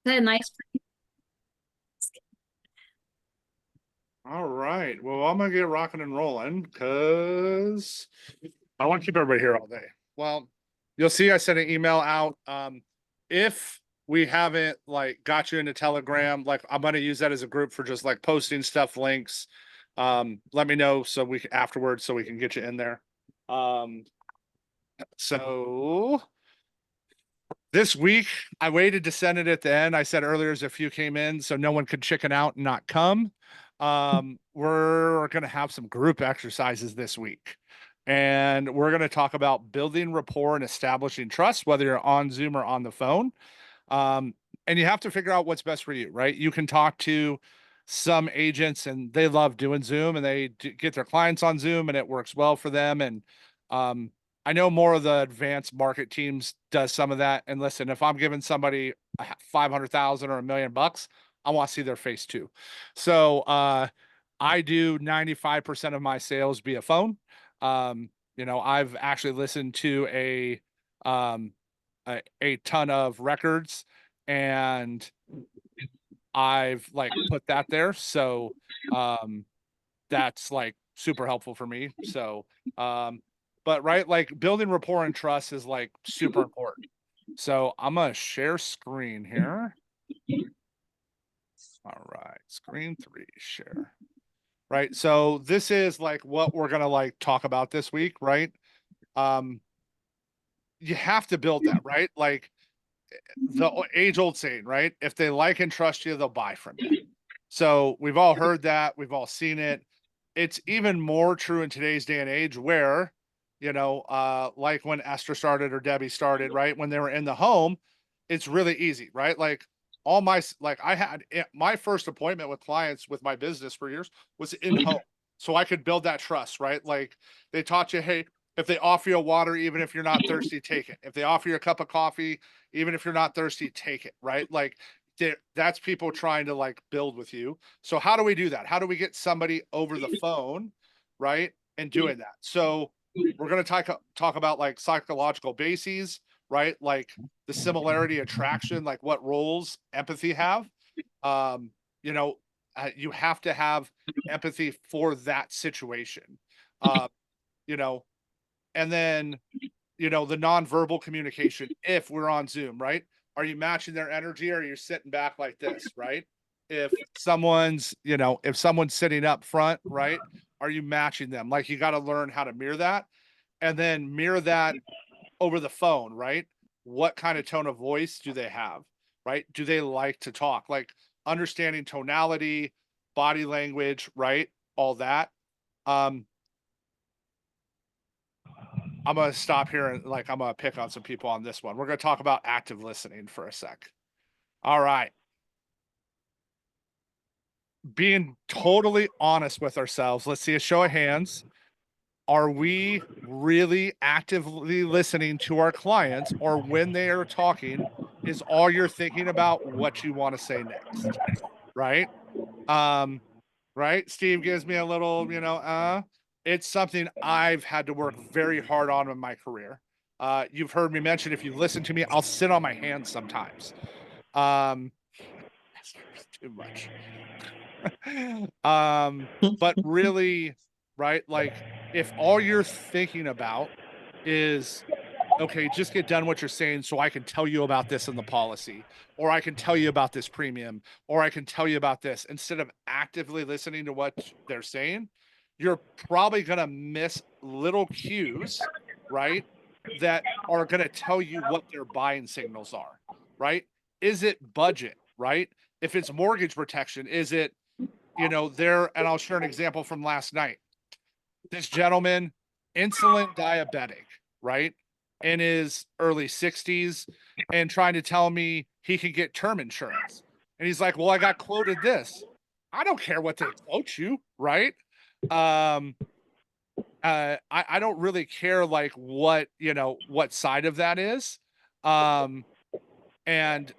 that nice? All right. Well, I'm gonna get rocking and rolling because I want to keep everybody here all day. Well, you'll see I sent an email out. If we haven't like got you into Telegram, like I'm gonna use that as a group for just like posting stuff, links. Let me know so we afterwards so we can get you in there. Um, so this week I waited to send it at the end. I said earlier as a few came in, so no one could chicken out and not come. We're going to have some group exercises this week. And we're going to talk about building rapport and establishing trust, whether you're on Zoom or on the phone. Um, and you have to figure out what's best for you, right? You can talk to some agents and they love doing Zoom and they get their clients on Zoom and it works well for them. And um, I know more of the advanced market teams does some of that. And listen, if I'm giving somebody 500,000 or $1,000,000, I want to see their face too. So I do 95% of my sales via phone. I've actually listened to um, a ton of records and I've like put that there. So that's like super helpful for me. So but right, like building rapport and trust is like super important. So I'm gonna share screen here. All right, screen 3, share. Right. So this is like what we're gonna like talk about this week, right? Um, you have to build that, right? Like the age-old saying, right? If they like and trust you, they'll buy from you. So we've all heard that, we've all seen it. It's even more true in today's day and age where, like when Esther started or Debbie started, right? When they were in the home, it's really easy, right? Like I had my first appointment with clients with my business for years was in home. So I could build that trust, right? Like they taught you, hey, if they offer you water, even if you're not thirsty, take it. If they offer you a cup of coffee, even if you're not thirsty, take it, right? Like that's people trying to like build with you. So how do we do that? How do we get somebody over the phone, right? And doing that. So we're going to talk about like psychological bases, right? Like the similarity attraction, like what roles empathy have. Um, you know, you have to have empathy for that situation. Uh, you know, and then the nonverbal communication if we're on Zoom, right? Are you matching their energy or are you sitting back like this, right? If someone's sitting up front, right? Are you matching them? Like you got to learn how to mirror that and then mirror that over the phone, right? What kind of tone of voice do they have, right? Do they like to talk? Like understanding tonality, body language, right? All that. Um, I'm going to stop here and like I'm going to pick on some people on this one. We're going to talk about active listening for a sec. All right. Being totally honest with ourselves. Let's see a show of hands. Are we really actively listening to our clients, or when they are talking, is all you're thinking about what you want to say next? Right? Right? Steve gives me a little, it's something I've had to work very hard on in my career. You've heard me mention if you listen to me, I'll sit on my hands sometimes. Too much. But really, right? Like if all you're thinking about is okay, just get done what you're saying so I can tell you about this in the policy, or I can tell you about this premium, or I can tell you about this instead of actively listening to what they're saying, you're probably going to miss little cues, right? That are going to tell you what their buying signals are, right? Is it budget, right? If it's mortgage protection, is it, and I'll share an example from last night. This gentleman, insulin diabetic, right? In his early 60s and trying to tell me he could get term insurance. And he's like, well, I got quoted this. I don't care what they quote you, right? I don't really care like what side of that is. And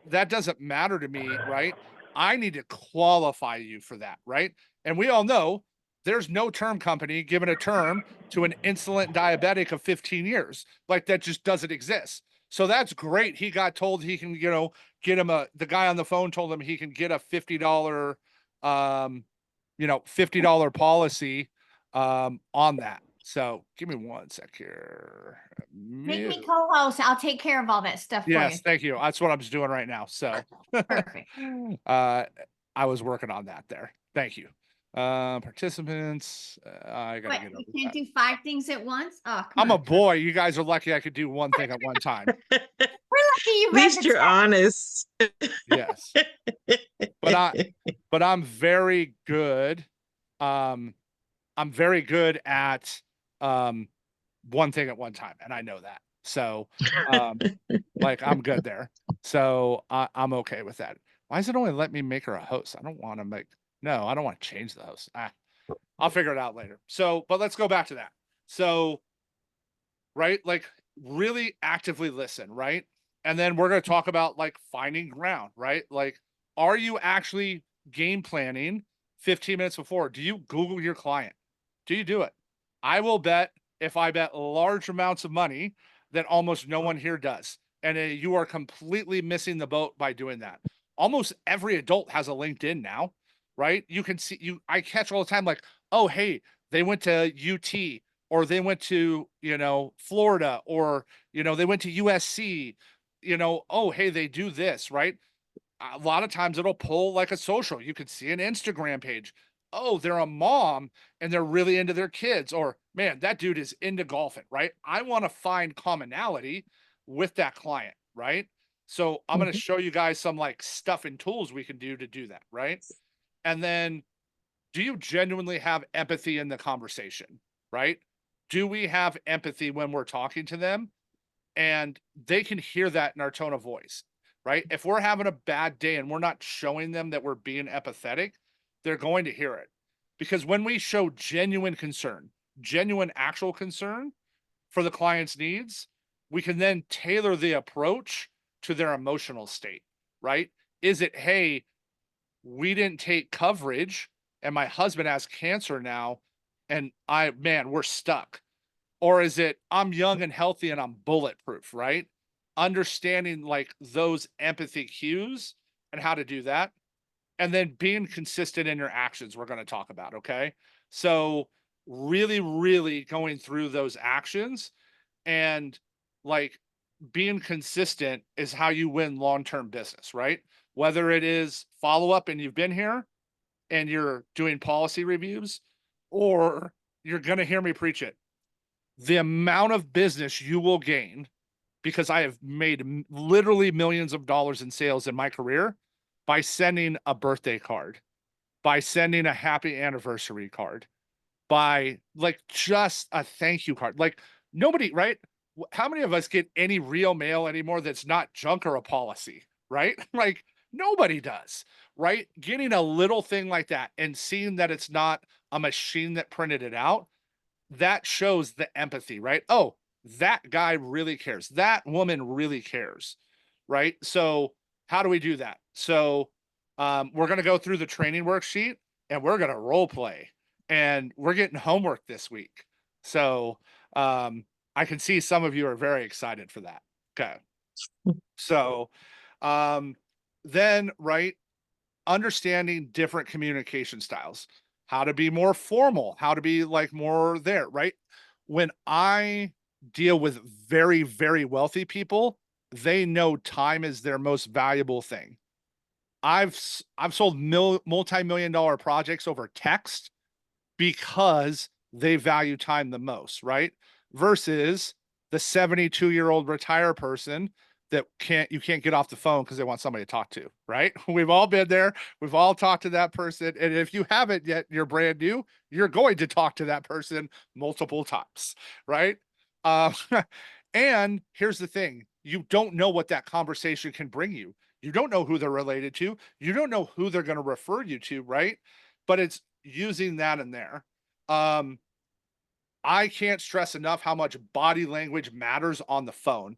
that doesn't matter to me, right? I need to qualify you for that, right? And we all know there's no term company giving a term to an insulin diabetic of 15 years. Like that just doesn't exist. So that's great. He got told he can, get him the guy on the phone told him he can get a $50, $50 policy, on that. So give me one sec here. Make me co-host. I'll take care of all that stuff for you. Yes, thank you. That's what I'm just doing right now. So, Perfect. I was working on that there. Thank you. Participants, I gotta What, get you over can't that. do 5 things at once? Oh, come I'm a on. boy. You guys are lucky I could do one thing at one time. We're lucky you At read least the you're text. honest. Yes. But I'm very good. Um, I'm very good at one thing at one time, and I know that. So, um, like I'm good there. So I'm okay with that. Why does it only let me make her a host? I don't want to make. No, I don't want to change the host. I'll figure it out later. So, but let's go back to that. So, right, like really actively listen, right? And then we're going to talk about like finding ground, right? Like, are you actually game planning 15 minutes before? Do you Google your client? Do you do it? I will bet, if I bet large amounts of money, that almost no one here does. And you are completely missing the boat by doing that. Almost every adult has a LinkedIn now, right? You can see I catch all the time like, oh, hey, they went to UT, or they went to, Florida, or, they went to USC, oh, hey, they do this, right? A lot of times it'll pull like a social. You could see an Instagram page. Oh, they're a mom and they're really into their kids. Or, man, that dude is into golfing, right? I want to find commonality with that client, right? So I'm going to Mhm. show you guys some like stuff and tools we can do that, right? And then, do you genuinely have empathy in the conversation, right? Do we have empathy when we're talking to them? And they can hear that in our tone of voice, right? If we're having a bad day and we're not showing them that we're being empathetic, they're going to hear it. Because when we show genuine concern, genuine actual concern for the client's needs, we can then tailor the approach to their emotional state, right? Is it, hey, we didn't take coverage and my husband has cancer now and we're stuck? Or is it, I'm young and healthy and I'm bulletproof, right? Understanding like those empathy cues and how to do that. And then being consistent in your actions, we're going to talk about. Okay. So, really, really going through those actions, and like being consistent is how you win long term business, right? Whether it is follow up and you've been here and you're doing policy reviews, or you're going to hear me preach it, the amount of business you will gain, because I have made literally millions of dollars in sales in my career by sending a birthday card, by sending a happy anniversary card, by like just a thank you card. Like nobody, right? How many of us get any real mail anymore that's not junk or a policy, right? Like nobody does, right? Getting a little thing like that and seeing that it's not a machine that printed it out, that shows the empathy, right? Oh, that guy really cares. That woman really cares, right? So, how do we do that? So, we're going to go through the training worksheet and we're going to role play, and we're getting homework this week. So, I can see some of you are very excited for that. Okay. So, um, then, right, understanding different communication styles, how to be more formal, how to be like more there, right? When I deal with very, very wealthy people, they know time is their most valuable thing. I've sold multi-million dollar projects over text because they value time the most, right? Versus the 72-year-old retired person that you can't get off the phone because they want somebody to talk to, right? We've all been there. We've all talked to that person. And if you haven't yet, you're brand new, you're going to talk to that person multiple times, right? Uh, and here's the thing. You don't know what that conversation can bring you. You don't know who they're related to. You don't know who they're going to refer you to, right? But it's using that in there. Um, I can't stress enough how much body language matters on the phone.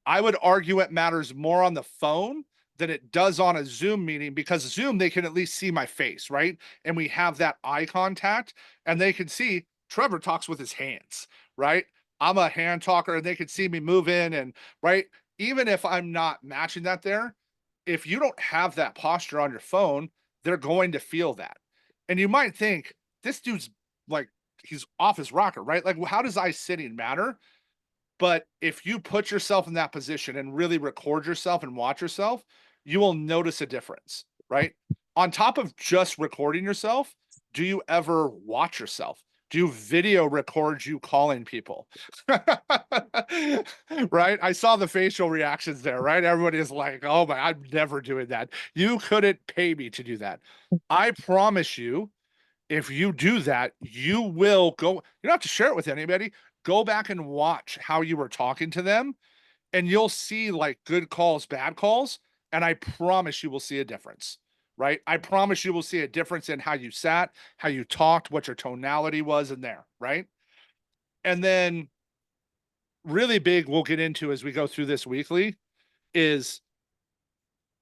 I would argue it matters more on the phone than it does on a Zoom meeting, because Zoom, they can at least see my face, right? And we have that eye contact and they can see Trevor talks with his hands, right? I'm a hand talker and they can see me move in and right. even if I'm not matching that there, if you don't have that posture on your phone, they're going to feel that. And you might think, this dude's like, he's off his rocker, right? Like, how does eye sitting matter? But if you put yourself in that position and really record yourself and watch yourself, you will notice a difference, right? On top of just recording yourself, do you ever watch yourself? Do you video record you calling people? Right? I saw the facial reactions there, right? Everybody is like, oh my, I'm never doing that. You couldn't pay me to do that. I promise you, if you do that, you will go, you don't have to share it with anybody. Go back and watch how you were talking to them, and you'll see like good calls, bad calls. And I promise you will see a difference, right? I promise you will see a difference in how you sat, how you talked, what your tonality was in there, right? And then really big, we'll get into as we go through this weekly is,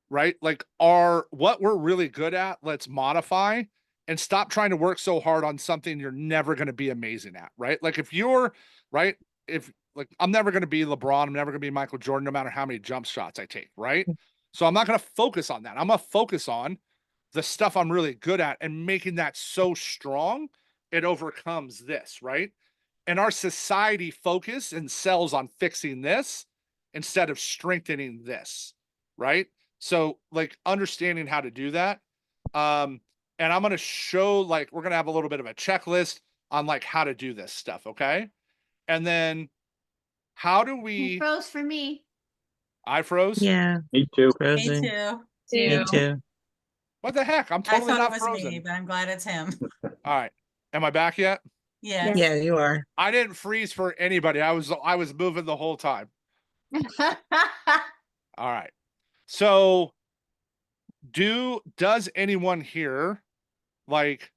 right? Like what we're really good at, let's modify and stop trying to work so hard on something you're never going to be amazing at, right? Like if you're right, if like I'm never going to be LeBron, I'm never going to be Michael Jordan, no matter how many jump shots I take, right? So I'm not going to focus on that. I'm going to focus on the stuff I'm really good at and making that so strong it overcomes this, right? And our society focus and sells on fixing this instead of strengthening this, right? So like understanding how to do that. And I'm going to show, like, we're going to have a little bit of a checklist on like how to do this stuff. Okay. And then how do It we, froze for me. I froze. Yeah, Me too. frozen. Me too. Me too. What the heck? I'm I totally thought it not was frozen. me, but I'm glad it's him. All right. Am I back yet? Yeah. Yeah, you are. I didn't freeze for anybody. I was moving the whole time. All right. So does anyone here, like,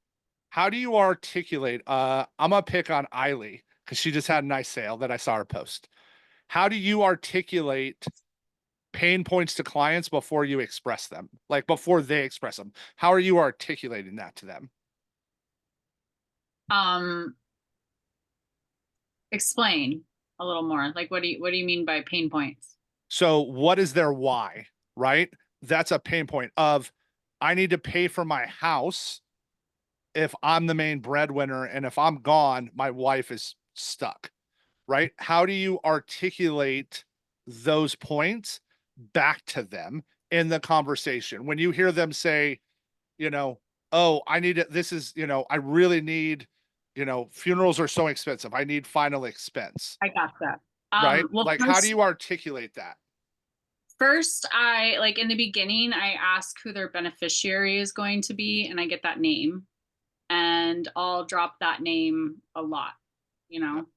how do you articulate? I'm gonna pick on Eiley because she just had a nice sale that I saw her post. How do you articulate pain points to clients before you express them? Like before they express them? How are you articulating that to them? Explain a little more. Like, what do you mean by pain points? So what is their why, right? That's a pain point of, I need to pay for my house if I'm the main breadwinner, and if I'm gone, my wife is stuck, right? How do you articulate those points back to them in the conversation? When you hear them say, oh, I need it. This is, I really need, funerals are so expensive. I need final expense, I got that. right? Well, Like, how do you articulate that? First, I like in the beginning, I ask who their beneficiary is going to be, and I get that name, and I'll drop that name a lot,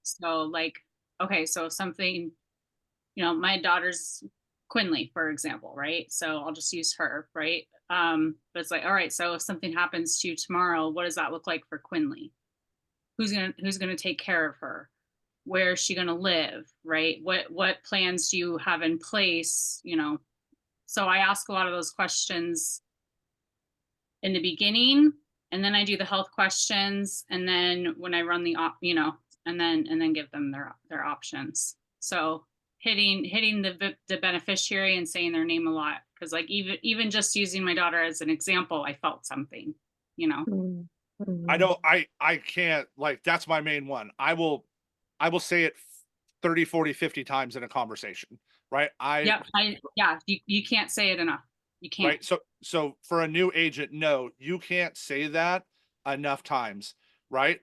So like, okay, so something, my daughter's Quinley, for example, right? So I'll just use her, right? But it's like, all right, so if something happens to you tomorrow, what does that look like for Quinley? Who's gonna take care of her? Where is she going to live, right? What plans do you have in place, So I ask a lot of those questions in the beginning, and then I do the health questions, and then when I run the and then give them their options. So hitting the beneficiary and saying their name a lot, because like even just using my daughter as an example, I felt something, I can't, like, that's my main one. I will say it 30, 40, 50 times in a conversation, right? You can't say it enough. You can't. Right. So for a new agent, no, you can't say that enough times, right?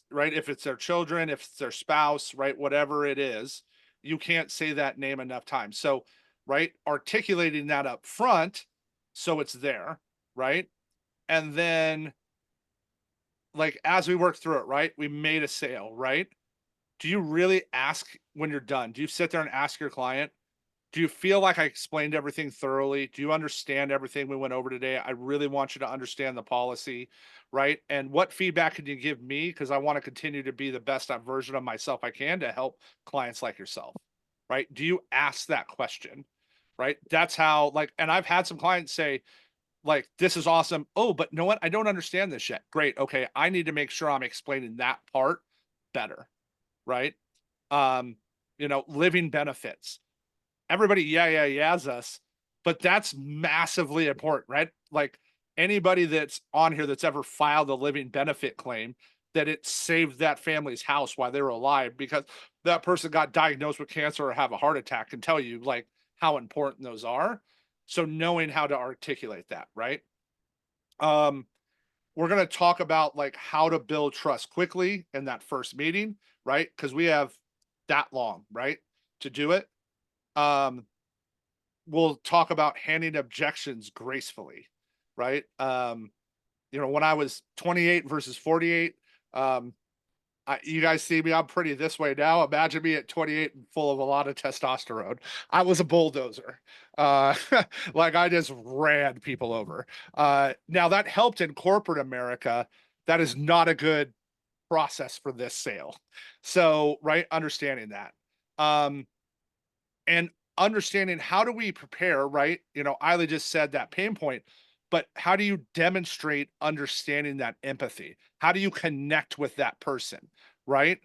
Right. If it's their children, if it's their spouse, right, whatever it is, you can't say that name enough times. So, right, articulating that up front, so it's there, right? And then, like, as we work through it, right, we made a sale, right? Do you really ask when you're done? Do you sit there and ask your client, do you feel like I explained everything thoroughly? Do you understand everything we went over today? I really want you to understand the policy, right? And what feedback can you give me? Because I want to continue to be the best version of myself I can to help clients like yourself, right? Do you ask that question, right? That's how, like, and I've had some clients say, like, this is awesome. Oh, but you know what? I don't understand this yet. Great. Okay. I need to make sure I'm explaining that part better, right? Living benefits. everybody yeahs us, but that's massively important, right? Like anybody that's on here that's ever filed a living benefit claim, that it saved that family's house while they were alive because that person got diagnosed with cancer or have a heart attack, can tell you like how important those are. So knowing how to articulate that, right? We're going to talk about like how to build trust quickly in that first meeting, right? Because we have that long, right, to do it. We'll talk about handing objections gracefully, right? When I was 28 versus 48, you guys see me, I'm pretty this way now. Imagine me at 28 and full of a lot of testosterone. I was a bulldozer. Like I just ran people over. Now that helped in corporate America. That is not a good process for this sale. So, right, understanding that. And understanding how do we prepare, right? Isla just said that pain point, but how do you demonstrate understanding that empathy? How do you connect with that person, right?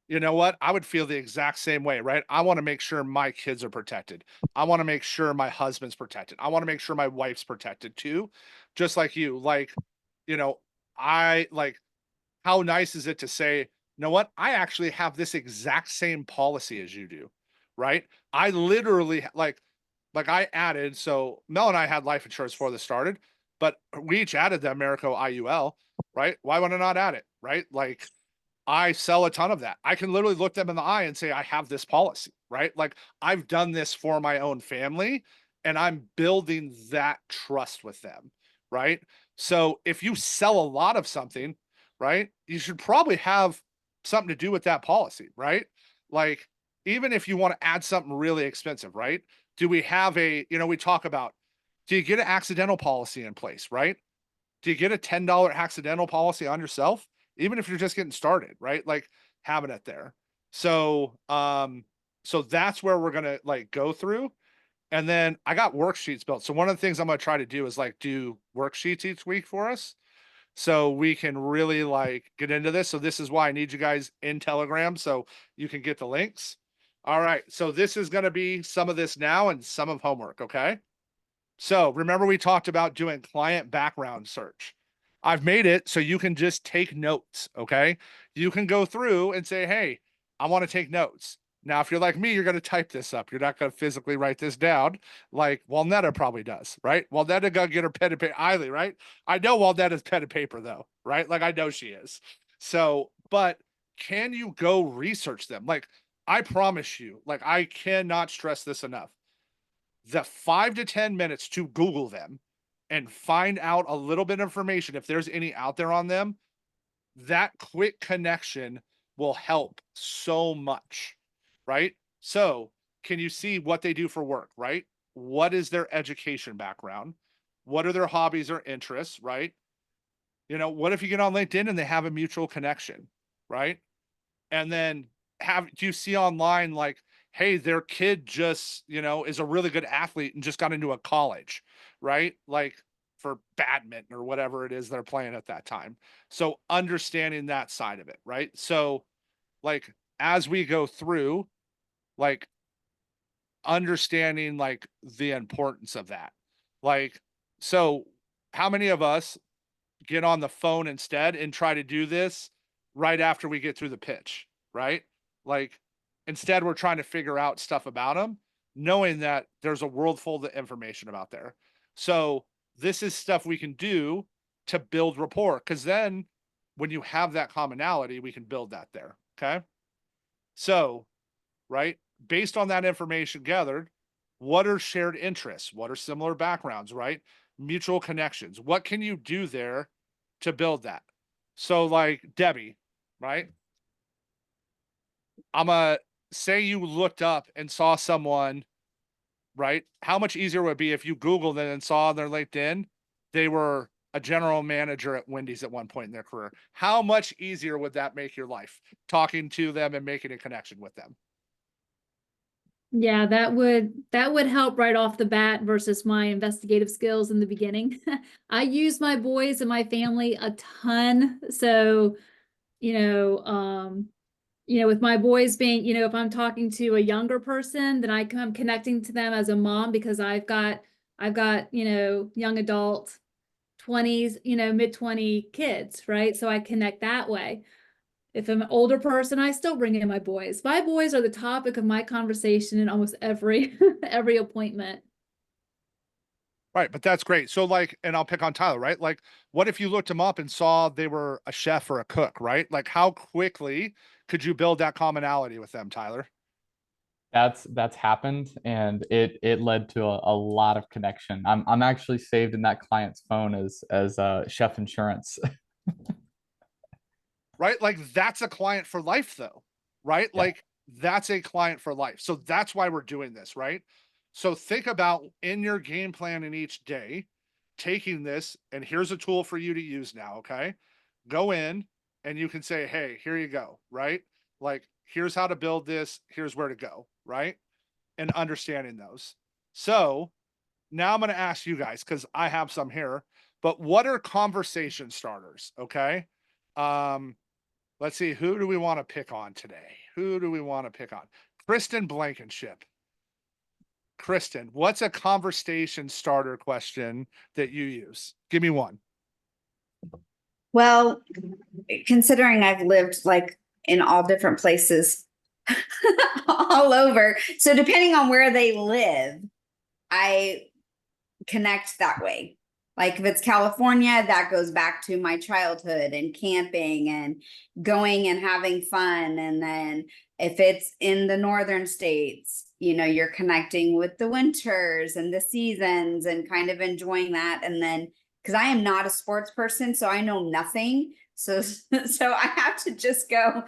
You know what? I would feel the exact same way, right? I want to make sure my kids are protected. I want to make sure my husband's protected. I want to make sure my wife's protected too. Just like you, like, I like, how nice is it to say, you know what? I actually have this exact same policy as you do, right? I literally like I added, so Mel and I had life insurance before this started, but we each added the Americo IUL, right? Why would I not add it, right? Like I sell a ton of that. I can literally look them in the eye and say, I have this policy, right? Like I've done this for my own family and I'm building that trust with them, right? So if you sell a lot of something, right, you should probably have something to do with that policy, right? Like even if you want to add something really expensive, right? Do we have we talk about, do you get an accidental policy in place, right? Do you get a $10 accidental policy on yourself? Even if you're just getting started, right? Like having it there. So, so that's where we're going to like go through. And then I got worksheets built. So one of the things I'm going to try to do is like do worksheets each week for us. So we can really like get into this. So this is why I need you guys in Telegram so you can get the links. All right. So this is going to be some of this now and some of homework. Okay. So remember we talked about doing client background search. I've made it so you can just take notes, okay? You can go through and say, hey, I want to take notes. Now, if you're like me, you're going to type this up. You're not going to physically write this down like Walnetta probably does, right? Walnetta got to get her pen and paper, Eiley, right? I know Walnetta's pen and paper though, right? Like I know she is. So, but can you go research them? Like I promise you, like I cannot stress this enough, the 5 to 10 minutes to Google them and find out a little bit of information, if there's any out there on them, that quick connection will help so much, right? So can you see what they do for work, right? What is their education background? What are their hobbies or interests, right? What if you get on LinkedIn and they have a mutual connection, right? And then do you see online like, hey, their kid just, is a really good athlete and just got into a college, right? Like for badminton or whatever it is they're playing at that time. So understanding that side of it, right? So like as we go through, like understanding like the importance of that. Like, so how many of us get on the phone instead and try to do this right after we get through the pitch, right? Like instead we're trying to figure out stuff about them, knowing that there's a world full of information about there. So this is stuff we can do to build rapport. Cause then when you have that commonality, we can build that there. Okay. So, right, based on that information gathered, what are shared interests? What are similar backgrounds, right? Mutual connections. What can you do there to build that? So like Debbie, right? I'm a say you looked up and saw someone, right? How much easier would it be if you Googled it and saw on their LinkedIn, they were a general manager at Wendy's at one point in their career? How much easier would that make your life talking to them and making a connection with them? Yeah, that would help right off the bat versus my investigative skills in the beginning. I use my boys and my family a ton. So, with my boys being, if I'm talking to a younger person, then I'm connecting to them as a mom because I've got, young adult 20s, mid-20 kids, right? So I connect that way. If I'm an older person, I still bring in my boys. My boys are the topic of my conversation in almost every every appointment. Right, but that's great. So like, and I'll pick on Tyler, right? Like, what if you looked them up and saw they were a chef or a cook, right? Like, how quickly could you build that commonality with them, Tyler? That's happened, and it led to a lot of connection. I'm actually saved in that client's phone as chef insurance. Right? Like, that's a client for life, though, right? Yeah. Like, that's a client for life. So that's why we're doing this, right? So think about in your game plan in each day, taking this, and here's a tool for you to use now, okay? Go in and you can say, hey, here you go, right? Like, here's how to build this, here's where to go, right? And understanding those. So now I'm going to ask you guys, because I have some here, but what are conversation starters? Okay. Let's see, who do we want to pick on today? Who do we want to pick on? Kristen Blankenship. Kristen, what's a conversation starter question that you use? Give me one. Well, considering I've lived like in all different places all over, so depending on where they live, I connect that way. Like if it's California, that goes back to my childhood and camping and going and having fun. And then if it's in the northern states, you're connecting with the winters and the seasons and kind of enjoying that. And then because I am not a sports person, so I know nothing. So I have to just go.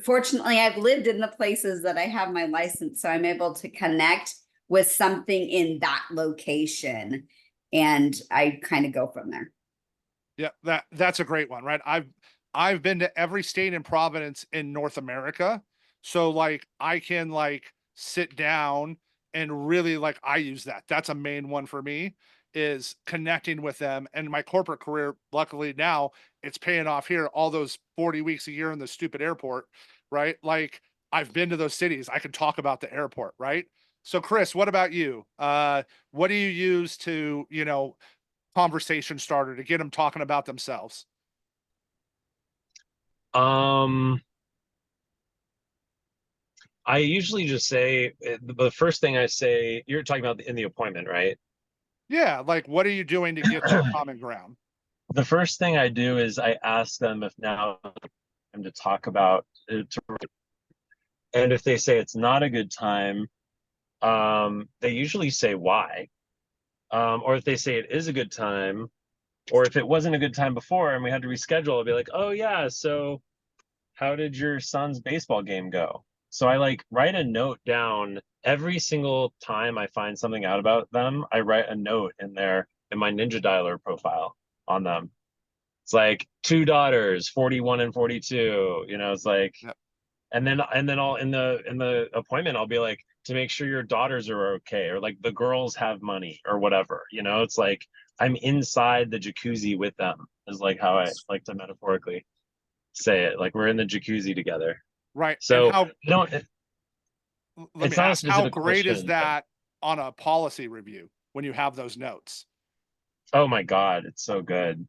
Fortunately, I've lived in the places that I have my license, so I'm able to connect with something in that location, and I kind of go from there. Yeah, that's a great one, right? I've been to every state and province in North America. So like I can like sit down and really like I use that. That's a main one for me is connecting with them. And my corporate career, luckily now it's paying off here all those 40 weeks a year in the stupid airport, right? Like I've been to those cities. I can talk about the airport, right? So Chris, what about you? What do you use to, conversation starter to get them talking about themselves? I usually just say the first thing I say, you're talking about in the appointment, right? Yeah, like what are you doing to get to common ground? The first thing I do is I ask them if now time to talk about it, and if they say it's not a good time, they usually say why. Or if they say it is a good time, or if it wasn't a good time before and we had to reschedule, I'll be like, oh yeah, so how did your son's baseball game go? So I like write a note down every single time I find something out about them. I write a note in there in my Ninja Dialer profile on them. It's like 2 daughters, 41 and 42. It's like, Yep. and then I'll in the appointment I'll be like, to make sure your daughters are okay, or like the girls have money or whatever. It's like I'm inside the jacuzzi with them is like how I like to metaphorically say it, like we're in the jacuzzi together. Right. So And how, let let me not a ask, how specific great is question, that on a policy review when you have those notes? oh my God, it's so good.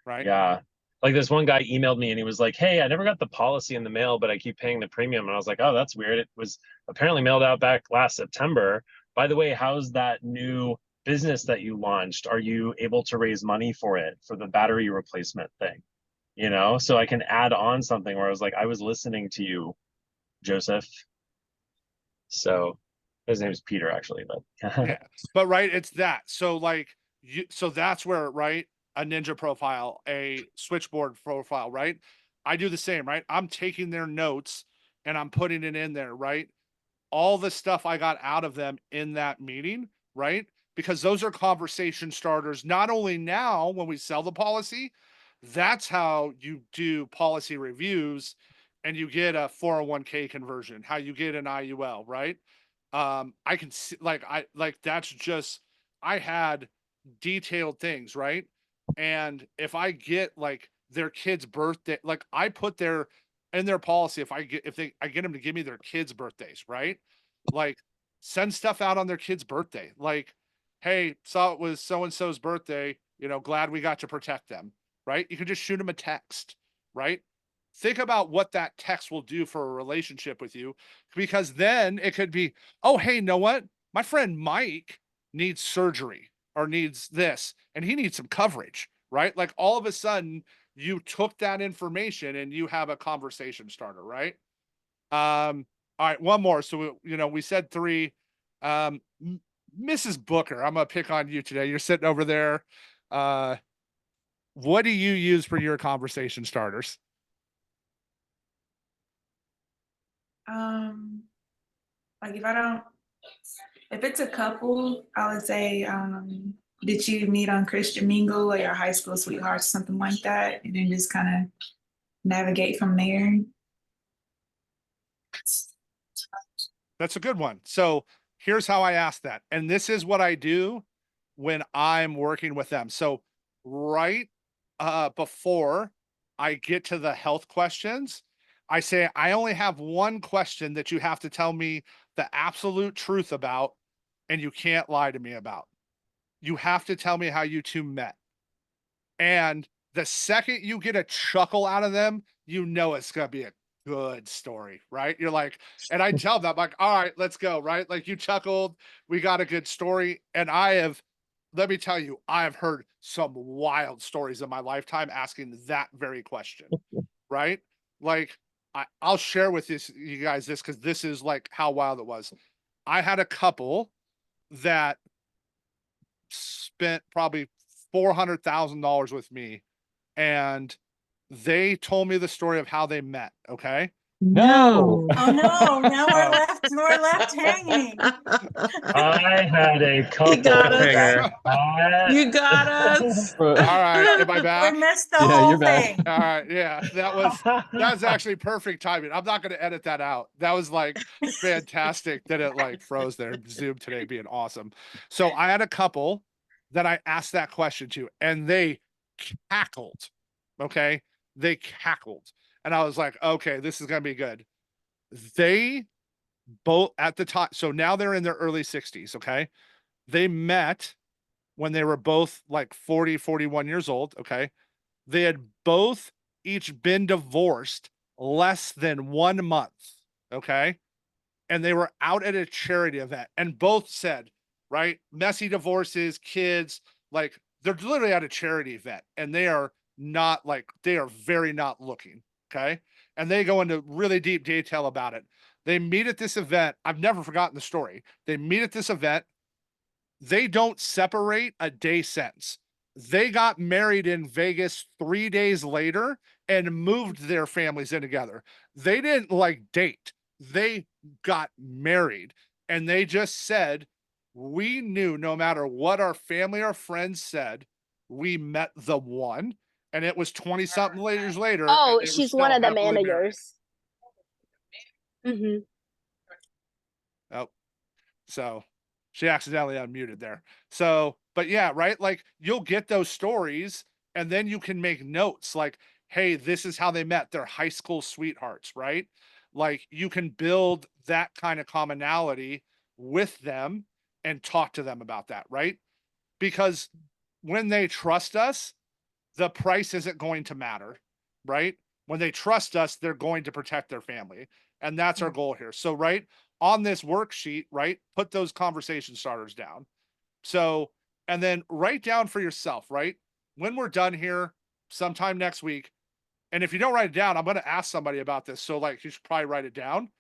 Right. Yeah. Like this one guy emailed me and he was like, hey, I never got the policy in the mail, but I keep paying the premium. And I was like, oh, that's weird. It was apparently mailed out back last September. By the way, how's that new business that you launched? Are you able to raise money for it, for the battery replacement thing? So I can add on something where I was like, I was listening to you, Joseph. So his name is Peter, actually, but Yeah. But right, it's that. So like so that's where, right? A ninja profile, a switchboard profile, right? I do the same, right? I'm taking their notes and I'm putting it in there, right? All the stuff I got out of them in that meeting, right? Because those are conversation starters, not only now when we sell the policy, that's how you do policy reviews and you get a 401k conversion, how you get an IUL, right? I can see that's just, I had detailed things, right? And if I get like their kid's birthday, like I put their in their policy, if I get them to give me their kids' birthdays, right? Like send stuff out on their kid's birthday. Like, hey, saw it was so and so's birthday, you know, glad we got to protect them, right? You can just shoot them a text, right? Think about what that text will do for a relationship with you, because then it could be, oh, hey, know what? My friend Mike needs surgery or needs this, and he needs some coverage, right? Like all of a sudden you took that information and you have a conversation starter, right? All right, one more. So, we said 3. Mrs. Booker, I'm going to pick on you today. You're sitting over there. What do you use for your conversation starters? Like if it's a couple, I would say, did you meet on Christian Mingle or your high school sweetheart, something like that, and then just kind of navigate from there. That's a good one. So here's how I ask that. And this is what I do when I'm working with them. So right before I get to the health questions, I say, I only have one question that you have to tell me the absolute truth about, and you can't lie to me about. You have to tell me how you two met. And the second you get a chuckle out of them, you know it's going to be a good story, right? You're like, and I tell them, like, all right, let's go, right? Like you chuckled, we got a good story. And let me tell you, I have heard some wild stories in my lifetime asking that very question, right? Like, I'll share with you guys this, because this is like how wild it was. I had a couple that spent probably $400,000 with me, and they told me the story of how they met. Okay. No. Oh no, now Oh. we're left hanging. I had a couple. got us. Hanger. You got us. All right. Am I We back? missed the Yeah, whole you're back. thing. All right. Yeah. That's actually perfect timing. I'm not going to edit that out. That was like fantastic that it like froze there. Zoom today being awesome. So I had a couple that I asked that question to, and they cackled. Okay. They cackled. And I was like, okay, this is going to be good. They both at the time. So now they're in their early 60s. Okay. They met when they were both like 40, 41 years old. Okay. They had both each been divorced less than 1 month. Okay. And they were out at a charity event, and both said, right, messy divorces, kids, like they're literally at a charity event, and they are very not looking. Okay. And they go into really deep detail about it. They meet at this event. I've never forgotten the story. They meet at this event. They don't separate a day since. They got married in Vegas 3 days later and moved their families in together. They didn't like date. They got married, and they just said, we knew no matter what our family or friends said, we met the one. And it was 20 something years later. Oh, and they were she's still one of the happily married. managers. Oh, so she accidentally unmuted there. So, but yeah, right. Like you'll get those stories, and then you can make notes like, hey, this is how they met. They're high school sweethearts, right? Like you can build that kind of commonality with them and talk to them about that, right? Because when they trust us, the price isn't going to matter, right? When they trust us, they're going to protect their family. And that's our goal here. So, right on this worksheet, right, put those conversation starters down. So, and then write down for yourself, right? When we're done here sometime next week. And if you don't write it down, I'm going to ask somebody about this. So like, you should probably write it down,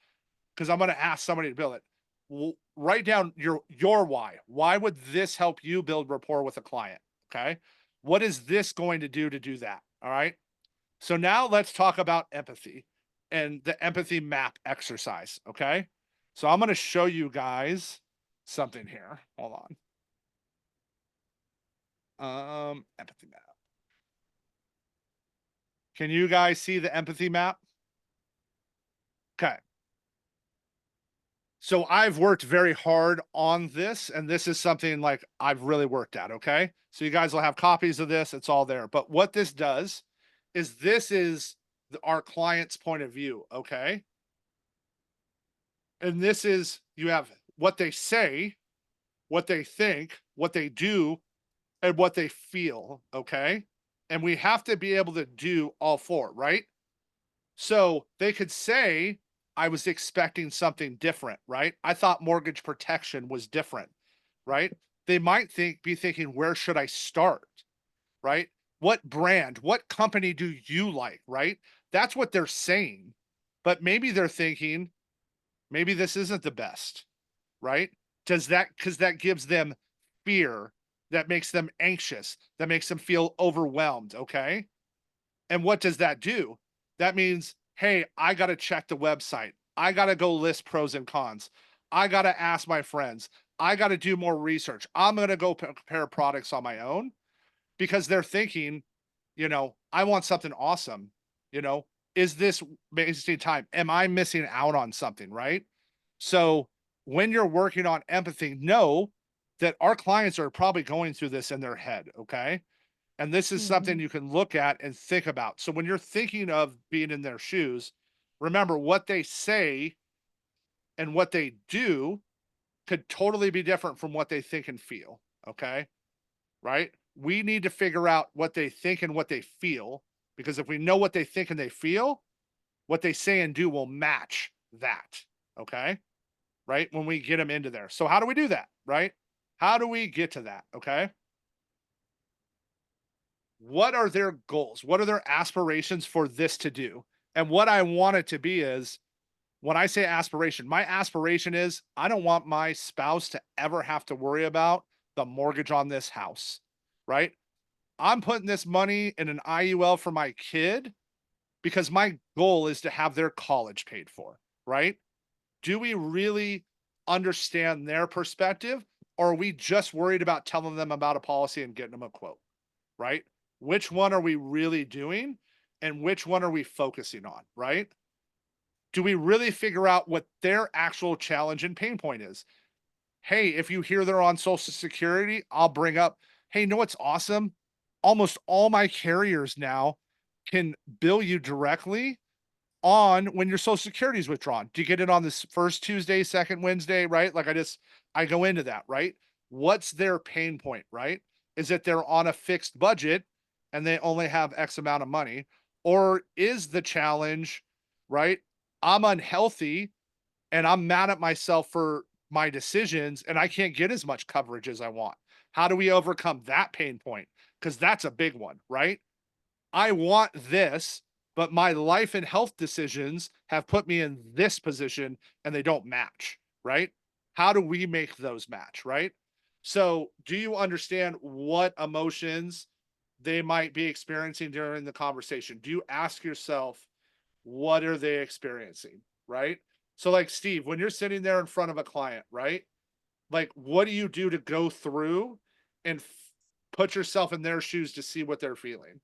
because I'm going to ask somebody to build it. Write down your why. Why would this help you build rapport with a client? Okay. What is this going to do that? All right. So now let's talk about empathy and the empathy map exercise. Okay. So I'm going to show you guys something here. Hold on. Empathy map. Can you guys see the empathy map? Okay. So I've worked very hard on this, and this is something like I've really worked at. Okay. So you guys will have copies of this. It's all there. But what this does is this is our client's point of view. Okay. And this is, you have what they say, what they think, what they do, and what they feel. Okay. And we have to be able to do all four, right? So they could say, I was expecting something different, right? I thought mortgage protection was different, right? They might be thinking, where should I start? Right? What brand, what company do you like? Right? That's what they're saying. But maybe they're thinking, maybe this isn't the best, right? Because that gives them fear, that makes them anxious, that makes them feel overwhelmed. Okay. And what does that do? That means, hey, I got to check the website. I got to go list pros and cons. I got to ask my friends. I got to do more research. I'm going to go compare products on my own, because they're thinking, I want something awesome. Is this wasting time? Am I missing out on something? Right. So when you're working on empathy, know that our clients are probably going through this in their head. Okay. And this is something you can look at and think about. So when you're thinking of being in their shoes, remember what they say and what they do could totally be different from what they think and feel. Okay. Right? We need to figure out what they think and what they feel, because if we know what they think and they feel, what they say and do will match that. Okay. Right? When we get them into there. So how do we do that? Right? How do we get to that? Okay. What are their goals? What are their aspirations for this to do? And what I want it to be is, when I say aspiration, my aspiration is, I don't want my spouse to ever have to worry about the mortgage on this house, right? I'm putting this money in an IUL for my kid because my goal is to have their college paid for, right? Do we really understand their perspective, or are we just worried about telling them about a policy and getting them a quote, right? Which one are we really doing, and which one are we focusing on, right? Do we really figure out what their actual challenge and pain point is? Hey, if you hear they're on Social Security, I'll bring up, hey, you know what's awesome? Almost all my carriers now can bill you directly on when your Social Security is withdrawn. Do you get it on this first Tuesday, second Wednesday, right? Like I go into that, right? What's their pain point, right? Is it they're on a fixed budget and they only have X amount of money? Or is the challenge, right? I'm unhealthy and I'm mad at myself for my decisions and I can't get as much coverage as I want. How do we overcome that pain point? Because that's a big one, right? I want this, but my life and health decisions have put me in this position and they don't match, right? How do we make those match, right? So, do you understand what emotions they might be experiencing during the conversation? Do you ask yourself, what are they experiencing, right? So, like Steve, when you're sitting there in front of a client, right? Like, what do you do to go through and put yourself in their shoes to see what they're feeling?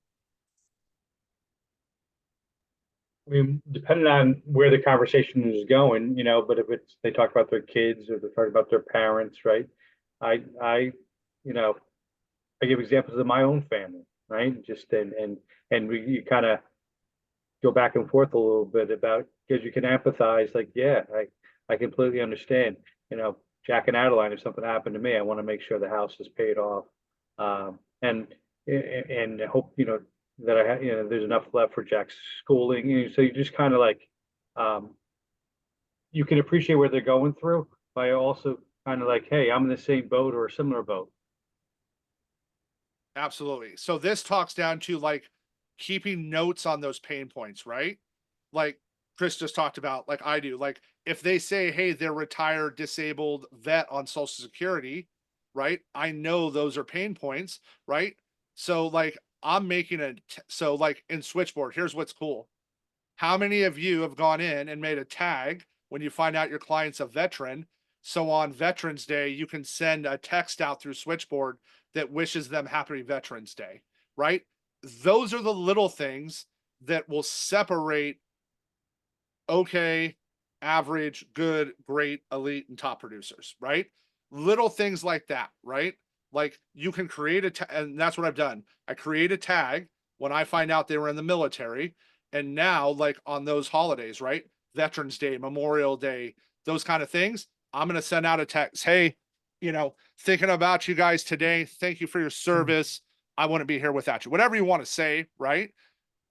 I mean, depending on where the conversation is going, but if they talk about their kids or they talk about their parents, right? I, you know, I give examples of my own family, right? Just you kind of go back and forth a little bit about, because you can empathize. Like, yeah, I completely understand. Jack and Adeline, if something happened to me, I want to make sure the house is paid off, and hope that I have, there's enough left for Jack's schooling. So you just kind of like, you can appreciate where they're going through, but also kind of like, hey, I'm in the same boat or a similar boat. Absolutely. So this talks down to like keeping notes on those pain points, right? Like Chris just talked about, like I do. Like if they say, hey, they're retired, disabled vet on Social Security, right? I know those are pain points, right? So like I'm making so like in Switchboard, here's what's cool. How many of you have gone in and made a tag when you find out your client's a veteran? So on Veterans Day, you can send a text out through Switchboard that wishes them Happy Veterans Day, right? Those are the little things that will separate okay, average, good, great, elite, and top producers, right? Little things like that, right? Like you can create and that's what I've done. I create a tag when I find out they were in the military, And now, like on those holidays, right? Veterans Day, Memorial Day, those kind of things, I'm going to send out a text. Hey, thinking about you guys today. Thank you for your service. I wouldn't be here without you. Whatever you want to say, right?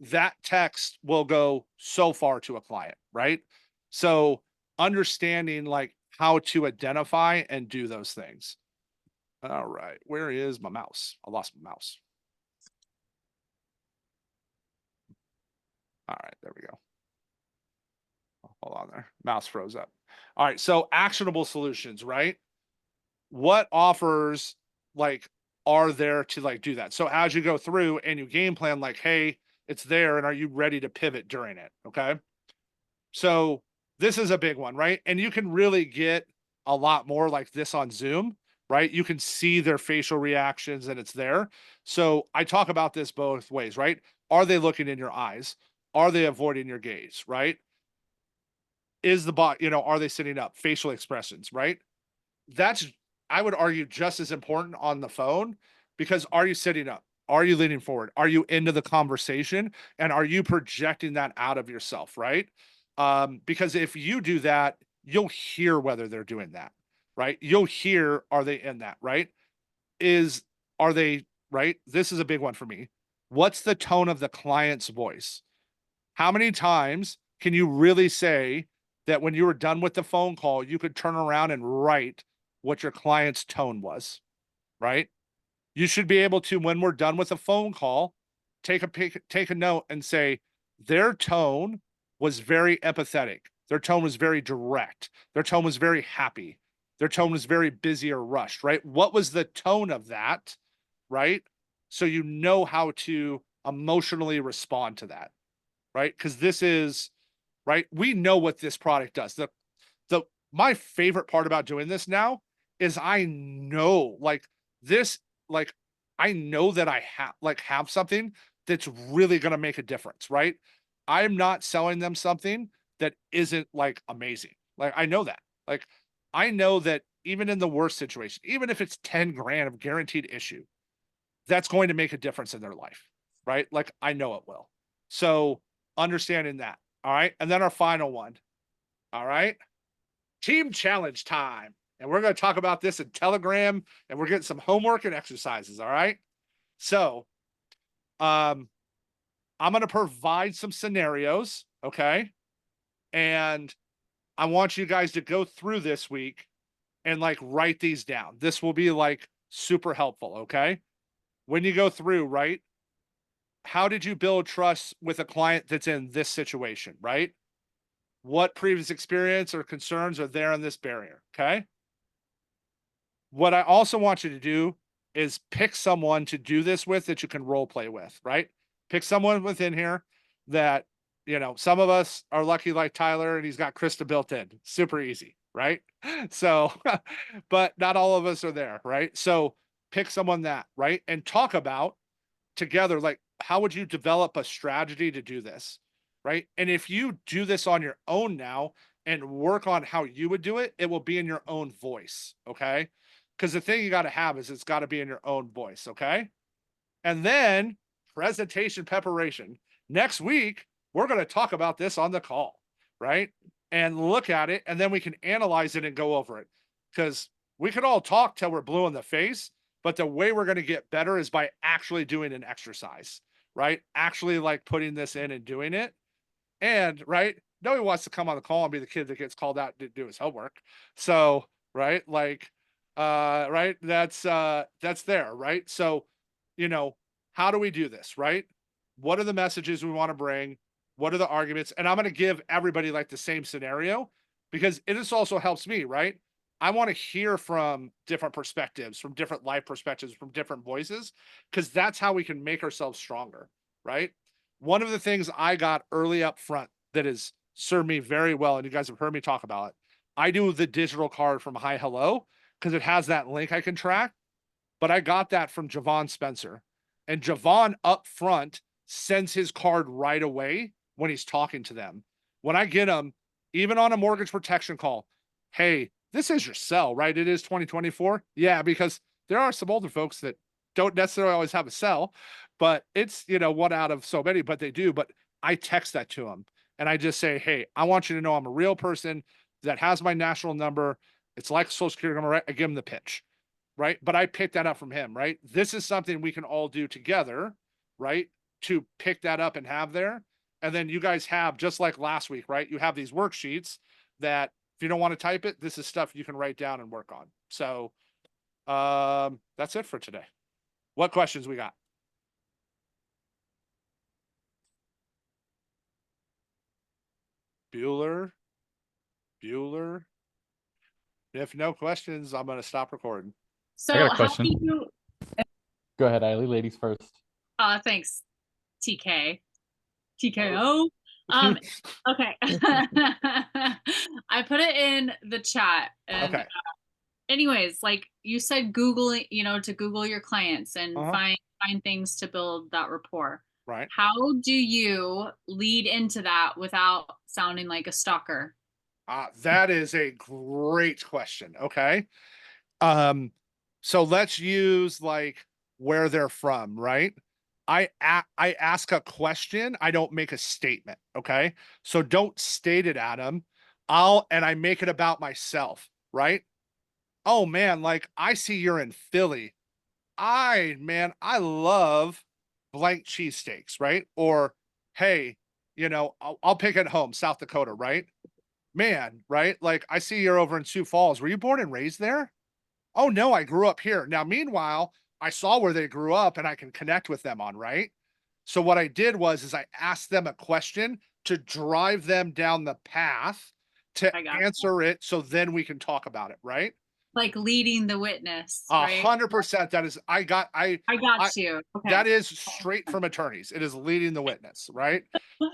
That text will go so far to a client, right? So understanding like how to identify and do those things. All right, where is my mouse? I lost my mouse. All right, there we go. Hold on there. Mouse froze up. All right, so actionable solutions, right? What offers like are there to like do that? So as you go through and you game plan, like, hey, it's there, and are you ready to pivot during it? Okay. So this is a big one, right? And you can really get a lot more like this on Zoom, right? You can see their facial reactions and it's there. So I talk about this both ways, right? Are they looking in your eyes? Are they avoiding your gaze, right? Is the bot, are they sitting up? Facial expressions, right? That's, I would argue, just as important on the phone, because are you sitting up? Are you leaning forward? Are you into the conversation? And are you projecting that out of yourself, right? Because if you do that, you'll hear whether they're doing that, right? You'll hear, are they in that, right? Are they, right? This is a big one for me. What's the tone of the client's voice? How many times can you really say that when you were done with the phone call, you could turn around and write what your client's tone was, right? You should be able to, when we're done with a phone call, take a note and say, their tone was very empathetic. Their tone was very direct. Their tone was very happy. Their tone was very busy or rushed, right? What was the tone of that, right? So you know how to emotionally respond to that, right? Because this is, right? We know what this product does. My favorite part about doing this now is I know I know that I have something that's really going to make a difference, right? I'm not selling them something that isn't like amazing. Like I know that. Like I know that even in the worst situation, even if it's 10 grand of guaranteed issue, that's going to make a difference in their life, right? Like I know it will. So understanding that. All right. And then our final one. All right. Team challenge time. And we're going to talk about this in Telegram, and we're getting some homework and exercises. All right. So, I'm going to provide some scenarios. Okay. And I want you guys to go through this week and like write these down. This will be like super helpful. Okay. When you go through, right? How did you build trust with a client that's in this situation, right? What previous experience or concerns are there in this barrier? Okay. What I also want you to do is pick someone to do this with that you can role play with, right? Pick someone within here that, some of us are lucky like Tyler and he's got Krista built in. Super easy, right? So, but not all of us are there, right? So pick someone that, right? And talk about together, like, how would you develop a strategy to do this, right? And if you do this on your own now and work on how you would do it, it will be in your own voice, okay? Because the thing you got to have is it's got to be in your own voice, okay? And then presentation preparation. Next week, we're going to talk about this on the call, right? And look at it, and then we can analyze it and go over it. Because we could all talk till we're blue in the face, but the way we're going to get better is by actually doing an exercise, right? Actually like putting this in and doing it. And right, nobody wants to come on the call and be the kid that gets called out to do his homework. So, right, like, right, that's there, right? So, how do we do this, right? What are the messages we want to bring? What are the arguments? And I'm going to give everybody like the same scenario because this also helps me, right? I want to hear from different perspectives, from different life perspectives, from different voices, because that's how we can make ourselves stronger, right? One of the things I got early up front that has served me very well, and you guys have heard me talk about it, I do the digital card from Hi Hello because it has that link I can track, but I got that from Javon Spencer. And Javon up front sends his card right away when he's talking to them. When I get them, even on a mortgage protection call, hey, this is your cell, right? It is 2024. Yeah, because there are some older folks that don't necessarily always have a cell, but it's, one out of so many, but they do. But I text that to them and I just say, hey, I want you to know I'm a real person that has my national number. It's like a social security number, right? I give him the pitch, right? But I picked that up from him, right? This is something we can all do together, right? To pick that up and have there. And then you guys have, just like last week, right? You have these worksheets that if you don't want to type it, this is stuff you can write down and work on. So that's it for today. What questions we got? Bueller. If no questions, I'm going to stop recording. So got a how question. do you, Go ahead, Eiley, ladies first. thanks, TKO. Okay. I put it in the chat and Okay. anyways, like you said, Googling, to Google your clients and Uh-huh. find things to build that rapport. Right. How do you lead into that without sounding like a stalker? That is a great question. Okay. So let's use like where they're from, right? I ask a question. I don't make a statement. Okay. So don't state it at them. And I make it about myself, right? Oh man, like I see you're in Philly. I love blank cheesesteaks, right? Or, hey, I'll pick it home, South Dakota, right? Man, right? Like I see you're over in Sioux Falls. Were you born and raised there? Oh no, I grew up here. Now, meanwhile, I saw where they grew up and I can connect with them on, right? So what I did is I asked them a question to drive them down the path to I got answer it. So then we can talk about it, right? like leading the witness, right? 100%. That is, I got you. Okay. that is straight from attorneys. It is leading the witness, right?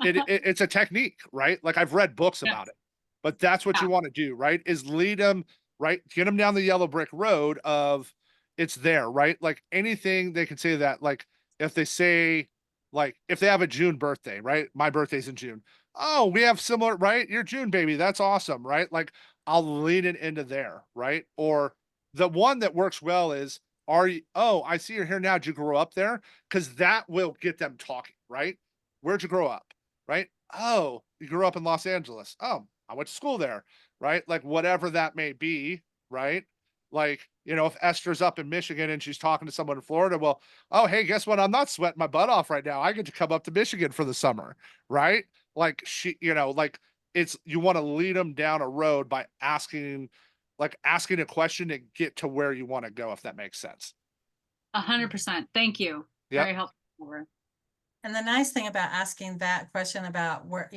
It's a technique, right? Like I've read books about it, but that's what you want to do, right? Is lead them, right? Get them down the yellow brick road of it's there, right? Like anything they can say that, like if they say, like if they have a June birthday, right? My birthday's in June. Oh, we have similar, right? You're June, baby. That's awesome, right? Like I'll lead it into there, right? Or the one that works well is, I see you're here now. Did you grow up there? Because that will get them talking, right? Where'd you grow up? Right? Oh, you grew up in Los Angeles. Oh, I went to school there, right? Like whatever that may be, right? Like, if Esther's up in Michigan and she's talking to someone in Florida, well, oh, hey, guess what? I'm not sweating my butt off right now. I get to come up to Michigan for the summer, right? Like like you want to lead them down a road by asking a question to get to where you want to go, if that makes sense. 100%. Thank you. Yep. Very helpful. And the nice thing about asking that question about where,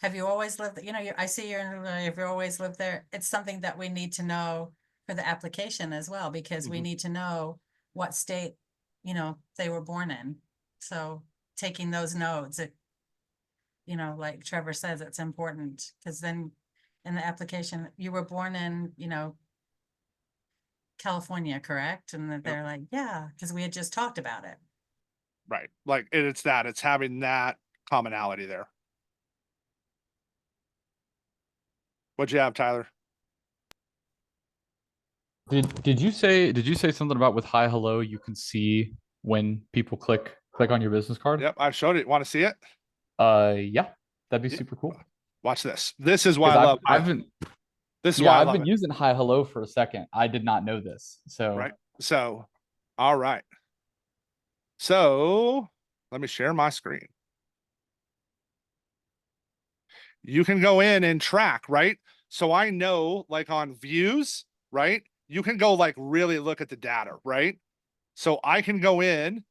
have you always lived, I see you're in, have you always lived there? It's something that we need to know for the application as well, because we need to know what state, they were born in. So taking those notes, like Trevor says, it's important, because then in the application, you were born in, California, correct? And then they're like, yeah, because we had just talked about it. Right. Like it's having that commonality there. What'd you have, Tyler? Did you say something about with hi hello you can see when people click on your business card? Yep, I showed it. Want to see it? Yeah, that'd be super cool. Watch this. This is why I love it. This is why I've been using hi hello for a second. I did not know this. So right. So all right. So let me share my screen. You can go in and track, right? So I know, like on views, right? You can go like really look at the data, right? So I can go in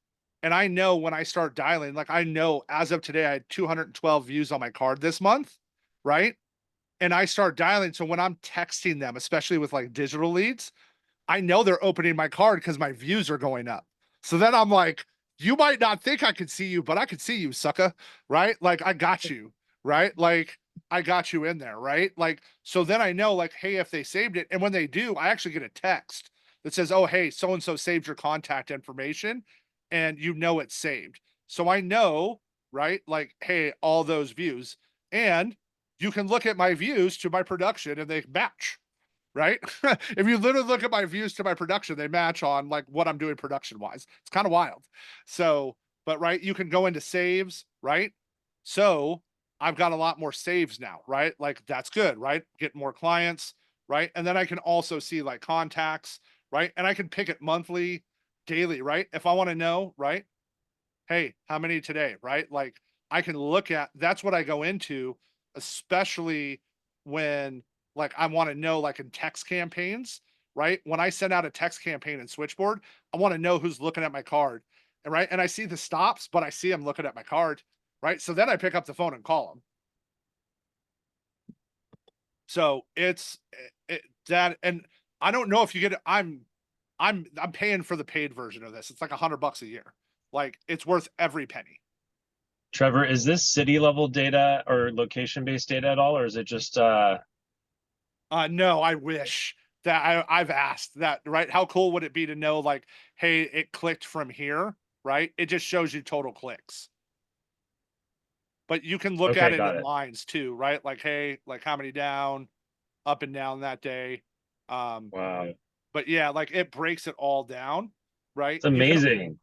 and I know when I start dialing, like I know as of today, I had 212 views on my card this month, right? And I start dialing. So when I'm texting them, especially with like digital leads, I know they're opening my card because my views are going up. So then I'm like, you might not think I could see you, but I could see you, sucker, right? Like I got you, right? Like I got you in there, right? Like, so then I know like, hey, if they saved it, and when they do, I actually get a text that says, oh, hey, so-and-so saved your contact information and it's saved. So I know, right? Like, hey, all those views, and you can look at my views to my production and they match, right? If you literally look at my views to my production, they match on like what I'm doing production wise. It's kind of wild. So, but right, you can go into saves, right? So I've got a lot more saves now, right? Like that's good, right? Get more clients, right? And then I can also see like contacts, right? And I can pick it monthly, daily, right? If I want to know, right? Hey, how many today, right? Like I can look at, that's what I go into, especially when like I want to know like in text campaigns, right? When I send out a text campaign in Switchboard, I want to know who's looking at my card. And right. And I see the stops, but I see them looking at my card, right? So then I pick up the phone and call them. So it's that, and I don't know if you get it. I'm paying for the paid version of this. It's like $100 a year. Like it's worth every penny. Trevor, is this city level data or location based data at all, or is it just No, I wish that I've asked that, right? How cool would it be to know like, hey, it clicked from here, right? It just shows you total clicks. But you can look Okay, at it got in it. lines too, right? Like, hey, like how many down, up and down that day. wow. But yeah, like it breaks it all down, right? It's amazing.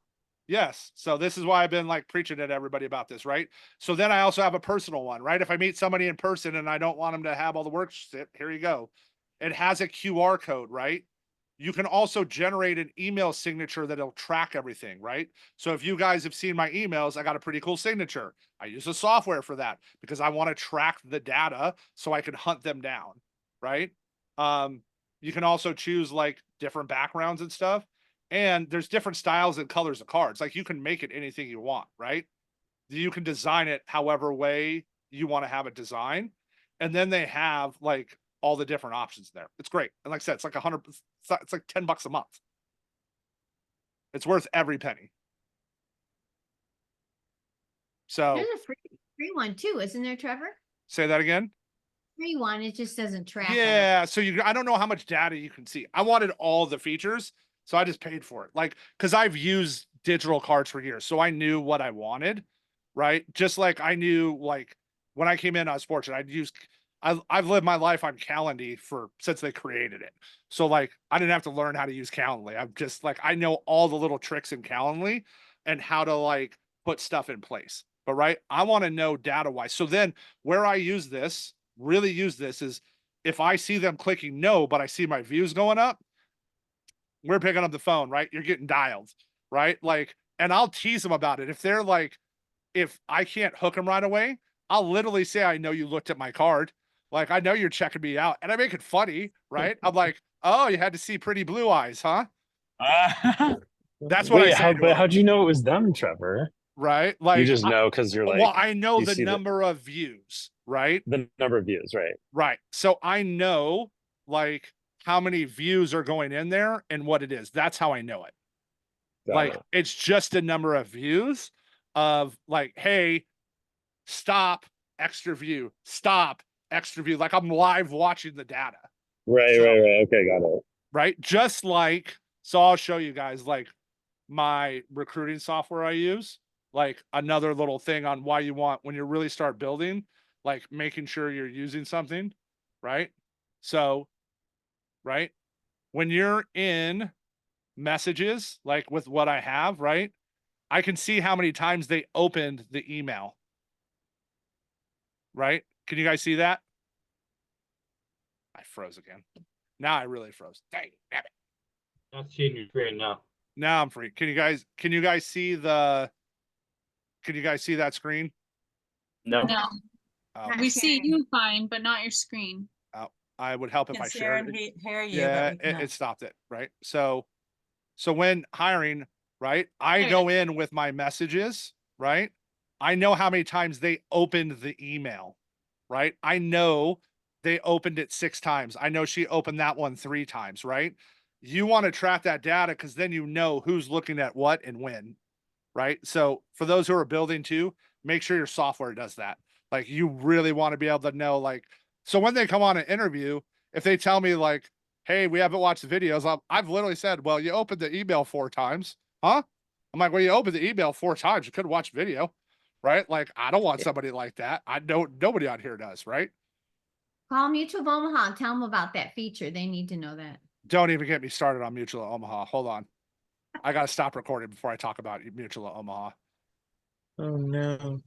Yes. So this is why I've been like preaching to everybody about this, right? So then I also have a personal one, right? If I meet somebody in person and I don't want them to have all the work shit, here you go. It has a QR code, right? You can also generate an email signature that'll track everything, right? So if you guys have seen my emails, I got a pretty cool signature. I use a software for that because I want to track the data so I can hunt them down, right? You can also choose like different backgrounds and stuff. And there's different styles and colors of cards. Like you can make it anything you want, right? You can design it however way you want to have it designed. And then they have like all the different options there. It's great. And like I said, it's like it's like $10 a month. It's worth every penny. So There's a free one too, isn't there, Trevor? say that again. Free one. It just doesn't track. Yeah. So I don't know how much data you can see. I wanted all the features. So I just paid for it. Like, cause I've used digital cards for years. So I knew what I wanted, right? Just like I knew, like when I came in, I was fortunate. I've lived my life on Calendly since they created it. So like, I didn't have to learn how to use Calendly. I'm just like, I know all the little tricks in Calendly and how to like put stuff in place. But right, I want to know data wise. So then where I really use this is if I see them clicking no, but I see my views going up, we're picking up the phone, right? You're getting dialed, right? Like, and I'll tease them about it. If they're like, if I can't hook them right away, I'll literally say, I know you looked at my card. Like, I know you're checking me out. And I make it funny, right? I'm like, oh, you had to see pretty blue eyes, huh? That's what I say. But how'd you know it was them, Trevor? Right? Like, You just know because you're like, well, I know you the see number of views, right? the number of views, right? Right. So I know like how many views are going in there and what it is. That's how I know it. Got Like it. it's just a number of views of like, hey, stop, extra view, stop, extra view. Like I'm live watching the data. Right. Okay, got it. Right. Just like, so I'll show you guys like my recruiting software I use, like another little thing on why you want, when you really start building, like making sure you're using something, right? So, right, when you're in messages, like with what I have, right, I can see how many times they opened the email, right? Can you guys see that? I froze again. Now I really froze. Dang, damn it. Not seeing your screen now. Now I'm free. Can you guys see that screen? No. No, Oh, we see you fine, but not your screen. I would help if Can I see shared and it. hear you, Yeah, but we cannot. it stopped it, right? So when hiring, right, I Okay. go in with my messages, right? I know how many times they opened the email, right? I know they opened it 6 times. I know she opened that one 3 times, right? You want to track that data because then you know who's looking at what and when, right? So for those who are building too, make sure your software does that. Like you really want to be able to know, like, so when they come on an interview, if they tell me like, hey, we haven't watched the videos, I've literally said, well, you opened the email 4 times, huh? I'm like, well, you opened the email 4 times. You could watch video, right? Like, I don't want somebody like that. I don't, nobody on here does, right? Call Mutual of Omaha and tell them about that feature. They need to know that. Don't even get me started on Mutual of Omaha. Hold on. I got to stop recording before I talk about Mutual of Omaha. Oh no.